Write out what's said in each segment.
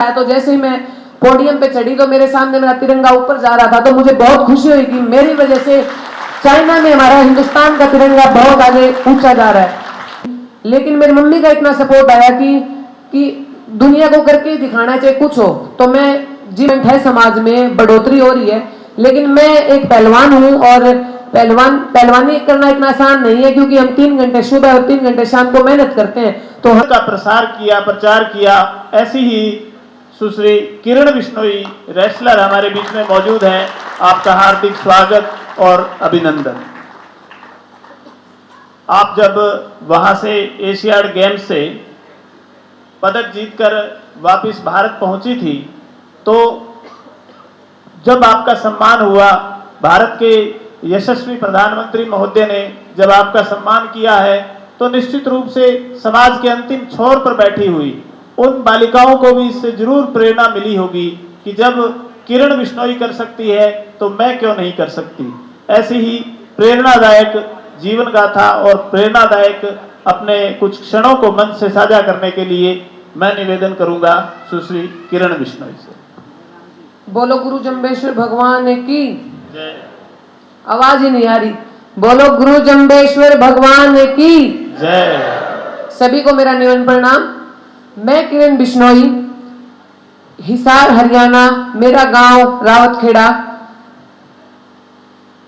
तो जैसे ही मैं पोडियम पे चढ़ी तो मेरे सामने मेरा तिरंगा ऊपर जा रहा था, तो मुझे बहुत खुशी हुई कि मेरी वजह से चाइना में हमारा हिंदुस्तान का तिरंगा बहुत आगे ऊंचा जा रहा है। लेकिन मेरी मम्मी का इतना सपोर्ट आया कि दुनिया को करके दिखाना चाहे कुछ हो। तो मैं जीवन है, समाज में बढ़ोतरी हो रही है, लेकिन मैं एक पहलवान हूं और पहलवानी करना इतना आसान नहीं है, क्योंकि हम 3 घंटे सुबह और 3 घंटे शाम को मेहनत करते हैं। तो का प्रचार किया। ऐसी ही सुश्री किरण बिश्नोई रेसलर हमारे बीच में मौजूद हैं। आपका हार्दिक स्वागत और अभिनंदन। आप जब वहां से एशियाड गेम्स से पदक जीतकर वापस भारत पहुंची थी, तो जब आपका सम्मान हुआ, भारत के यशस्वी प्रधानमंत्री महोदय ने जब आपका सम्मान किया है, तो निश्चित रूप से समाज के अंतिम छोर पर बैठी हुई उन बालिकाओं को भी इससे जरूर प्रेरणा मिली होगी कि जब किरण बिश्नोई कर सकती है तो मैं क्यों नहीं कर सकती। ऐसी ही प्रेरणादायक जीवन गाथा और प्रेरणादायक अपने कुछ क्षणों को मन से साझा करने के लिए मैं निवेदन करूंगा सुश्री किरण बिश्नोई से। बोलो गुरु जम्बेश्वर भगवान की जय। आवाज ही नहीं आ रही। बोलो गुरु जम्बेश्वर भगवान की जय। सभी को मेरा निवन प्रणाम। मैं किरण बिश्नोई, हिसार हरियाणा, मेरा गांव रावतखेड़ा।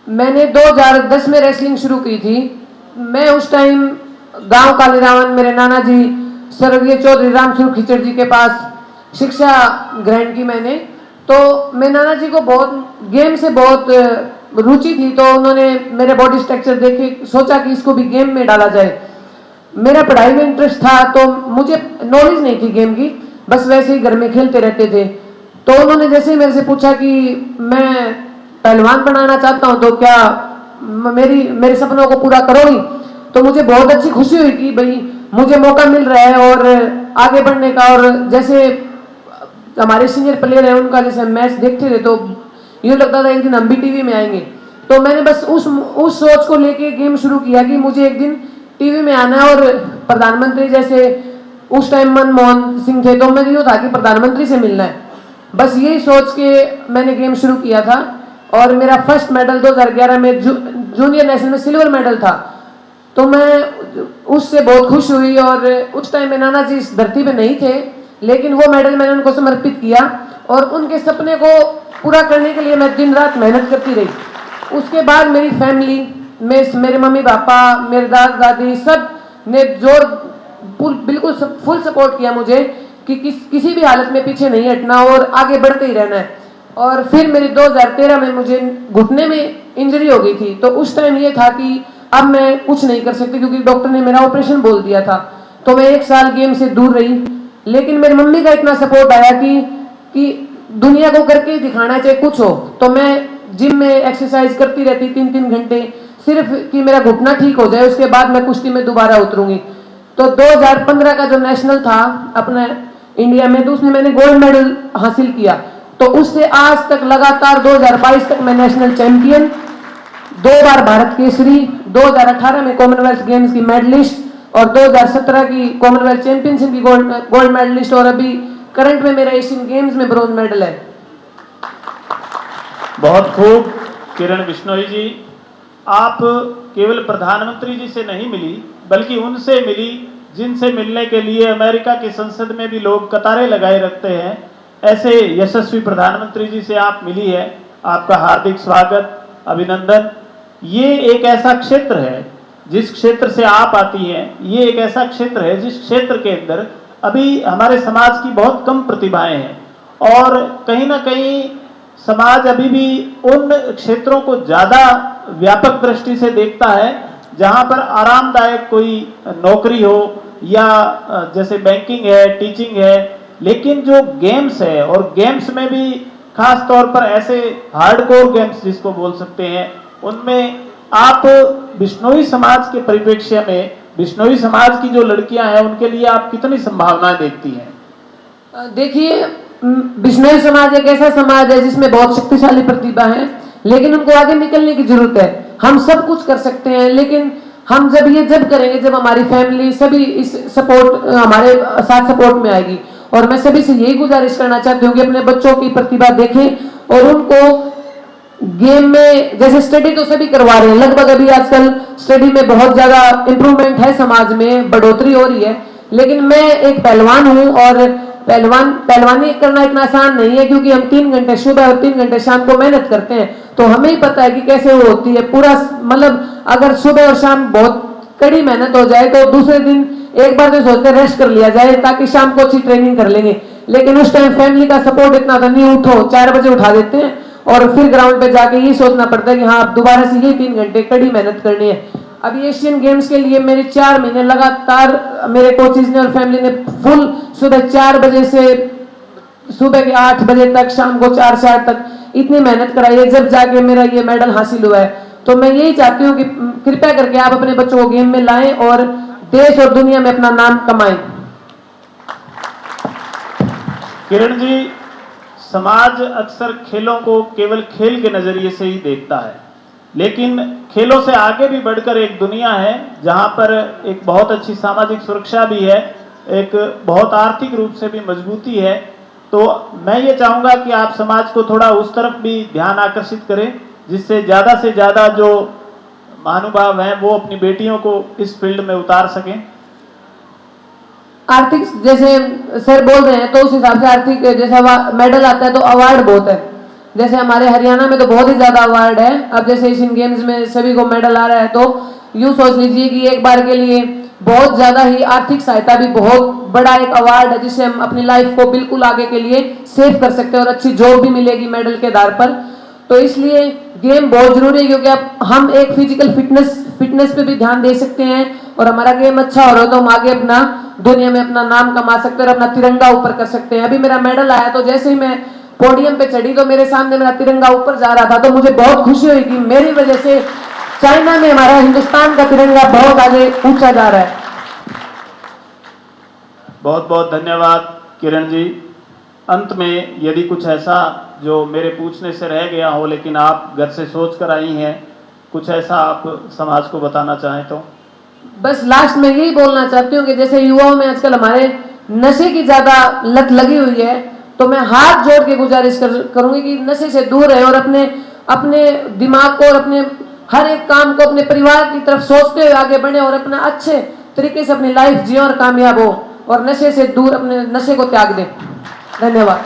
मैंने 2010 में रेसलिंग शुरू की थी। मैं उस टाइम गांव कालीरावन मेरे नाना जी स्वर्गीय चौधरी रामस्वरूप खिचड़ जी के पास शिक्षा ग्रहण की मैंने। तो मैं नाना जी को बहुत गेम से बहुत रुचि थी, तो उन्होंने मेरे बॉडी स्ट्रक्चर देखे, सोचा कि इसको भी गेम में डाला जाए। मेरा पढ़ाई में इंटरेस्ट था, तो मुझे नॉलेज नहीं थी गेम की, बस वैसे ही घर में खेलते रहते थे। तो उन्होंने जैसे मेरे से पूछा कि मैं पहलवान बनाना चाहता हूं, तो क्या मेरे सपनों को पूरा करोगी? तो मुझे बहुत अच्छी खुशी हुई कि भाई मुझे मौका मिल रहा है और आगे बढ़ने का। और जैसे हमारे सीनियर प्लेयर है, उनका जैसे मैच देखते थे तो यूँ लगता था एक दिन हम भी टीवी में आएंगे। तो मैंने बस उस सोच को लेके गेम शुरू किया कि मुझे एक दिन टीवी में आना है। और प्रधानमंत्री जैसे उस टाइम मनमोहन सिंह थे, तो मैं यूँ था कि प्रधानमंत्री से मिलना है। बस यही सोच के मैंने गेम शुरू किया था। और मेरा फर्स्ट मेडल 2011 में जूनियर नेशनल में सिल्वर मेडल था। तो मैं उससे बहुत खुश हुई। और उस टाइम में नाना जी इस धरती पे नहीं थे, लेकिन वो मेडल मैंने उनको समर्पित किया। और उनके सपने को पूरा करने के लिए मैं दिन रात मेहनत करती रही। उसके बाद मेरी फैमिली में मेरे मम्मी पापा, मेरे दादा दादी सब ने बिल्कुल फुल सपोर्ट किया मुझे कि किसी भी हालत में पीछे नहीं हटना और आगे बढ़ते ही रहना है। और फिर मेरी 2013 में मुझे घुटने में इंजरी हो गई थी। तो उस टाइम ये था कि अब मैं कुछ नहीं कर सकती, क्योंकि डॉक्टर ने मेरा ऑपरेशन बोल दिया था। तो मैं 1 साल गेम से दूर रही। लेकिन मेरी मम्मी का इतना सपोर्ट आया कि दुनिया को करके दिखाना चाहे कुछ हो। तो मैं जिम में एक्सरसाइज करती रहती 3-3 घंटे, सिर्फ कि मेरा घुटना ठीक हो जाए, उसके बाद मैं कुश्ती में दोबारा उतरूंगी। तो 2015 का जो नेशनल था अपने इंडिया में, तो उसमें मैंने गोल्ड मेडल हासिल किया। तो उससे आज तक लगातार 2022 तक मैं नेशनल चैंपियन, 2 बार भारत केसरी, 2018 में कॉमनवेल्थ गेम्स की मेडलिस्ट और 2017 की कॉमनवेल्थ चैंपियनशिप की गोल्ड मेडलिस्ट। और अभी करंट में मेरा एशियन गेम्स में ब्रॉन्ज मेडल है। बहुत खूब किरण बिश्नोई जी, आप केवल प्रधानमंत्री जी से नहीं मिली, बल्कि उनसे मिली जिनसे मिलने के लिए अमेरिका की संसद में भी लोग कतारें लगाए रखते हैं। ऐसे यशस्वी प्रधानमंत्री जी से आप मिली है। आपका हार्दिक स्वागत, अभिनंदन। ये एक ऐसा क्षेत्र है, जिस क्षेत्र से आप आती हैं, ये एक ऐसा क्षेत्र है जिस क्षेत्र के अंदर अभी हमारे समाज की बहुत कम प्रतिभाएं हैं। और कहीं ना कहीं समाज अभी भी उन क्षेत्रों को ज़्यादा व्यापक दृष्टि से देखता है जहां पर आरामदायक कोई नौकरी हो, या जैसे बैंकिंग है, टीचिंग है। लेकिन जो गेम्स है, और गेम्स में भी खास तौर पर ऐसे हार्डकोर गेम्स जिसको बोल सकते हैं, उनमें आप बिश्नोई समाज के परिप्रेक्ष्य में, बिश्नोई समाज की जो लड़कियां हैं, उनके लिए आप कितनी संभावनाएं देखती हैं? देखिए, बिश्नोई समाज एक ऐसा समाज है जिसमें बहुत शक्तिशाली प्रतिभा है, लेकिन उनको आगे निकलने की जरूरत है। हम सब कुछ कर सकते हैं, लेकिन हम जब करेंगे जब हमारी फैमिली सभी इस सपोर्ट हमारे साथ सपोर्ट में आएगी। और मैं सभी से यही गुजारिश करना चाहती हूँ कि अपने बच्चों की प्रतिभा देखें और उनको गेम में, जैसे स्टडी तो सभी करवा रहे हैं लगभग, अभी आजकल स्टडी में बहुत ज्यादा इंप्रूवमेंट है, समाज में बढ़ोतरी हो रही है, लेकिन मैं एक पहलवान हूं और पहलवानी करना इतना आसान नहीं है, क्योंकि हम 3 घंटे सुबह और 3 घंटे शाम को मेहनत करते हैं, तो हमें ही पता है कि कैसे वो होती है पूरा, मतलब अगर सुबह और शाम बहुत कड़ी मेहनत हो जाए तो दूसरे दिन एक बार तो सोचते रेस्ट कर लिया जाए ताकि शाम को अच्छी ट्रेनिंग कर लेंगे, लेकिन उस टाइम फैमिली का सपोर्ट इतना था नहीं, उठो 4 बजे उठा देते हैं और फिर ग्राउंड पे जाके ये सोचना पड़ता है कि हाँ अब दोबारा से ये 3 घंटे कड़ी मेहनत करनी है। अभी एशियन गेम्स के लिए मेरे 4 महीने लगातार मेरे कोचेज ने और फैमिली ने फुल सुबह 4 बजे से सुबह के 8 बजे तक, शाम को 4 से 8 तक इतनी मेहनत कराई है, जब जाके मेरा ये मेडल हासिल हुआ है। तो मैं यही चाहती हूँ कि कृपया करके आप अपने बच्चों को गेम में लाएं और देश और दुनिया में अपना नाम कमाएं। किरण जी, समाज अक्सर खेलों को केवल खेल के नजरिए से ही देखता है, लेकिन खेलों से आगे भी बढ़कर एक दुनिया है जहां पर एक बहुत अच्छी सामाजिक सुरक्षा भी है, एक बहुत आर्थिक रूप से भी मजबूती है। तो मैं ये चाहूँगा कि आप समाज को थोड़ा उस तरफ भी ध्यान आकर्षित करें, जिससे ज़्यादा जो महानुभाव हैं वो अपनी बेटियों को इस फील्ड में उतार सकें। आर्थिक, जैसे सर बोल रहे हैं तो उस हिसाब से आर्थिक, जैसे मेडल आता है तो अवार्ड बहुत है, जैसे हमारे हरियाणा में तो बहुत ही ज्यादा अवार्ड है। अब जैसे एशियन गेम्स में सभी को मेडल आ रहा है तो यूं सोच लीजिए कि एक बार के लिए बहुत ज्यादा ही आर्थिक सहायता भी बहुत बड़ा एक अवार्ड है, जिससे हम अपनी लाइफ को बिल्कुल आगे के लिए सेव कर सकते हैं और अच्छी जॉब भी मिलेगी मेडल के आधार पर। तो इसलिए गेम बहुत जरूरी है, क्योंकि अब हम एक फिजिकल फिटनेस पे भी ध्यान दे सकते हैं और हमारा गेम अच्छा हो रहा है तो हम आगे अपना दुनिया में अपना नाम कमा सकते हैं और अपना तिरंगा ऊपर कर सकते हैं। अभी मेरा मेडल आया तो जैसे ही मैं पोडियम पे चढ़ी तो मेरे सामने मेरा तिरंगा ऊपर जा रहा था, तो मुझे बहुत खुशी हुई कि मेरी वजह से चाइना में हमारा हिंदुस्तान का तिरंगा बहुत आगे ऊंचा जा रहा है। बहुत बहुत धन्यवाद किरण जी। अंत में यदि कुछ ऐसा जो मेरे पूछने से रह गया हो लेकिन आप घर से सोच कर आई हैं, कुछ ऐसा आप समाज को बताना चाहें तो? बस लास्ट में यही बोलना चाहती हूँ कि जैसे युवाओं में आजकल हमारे नशे की ज्यादा लत लगी हुई है, तो मैं हाथ जोड़ के गुजारिश करूंगी कि नशे से दूर रहे और अपने दिमाग को और अपने हर एक काम को अपने परिवार की तरफ सोचते हुए आगे बढ़े और अपना अच्छे तरीके से अपनी लाइफ जिए और कामयाब हो और नशे से दूर अपने नशे को त्याग दें। धन्यवाद।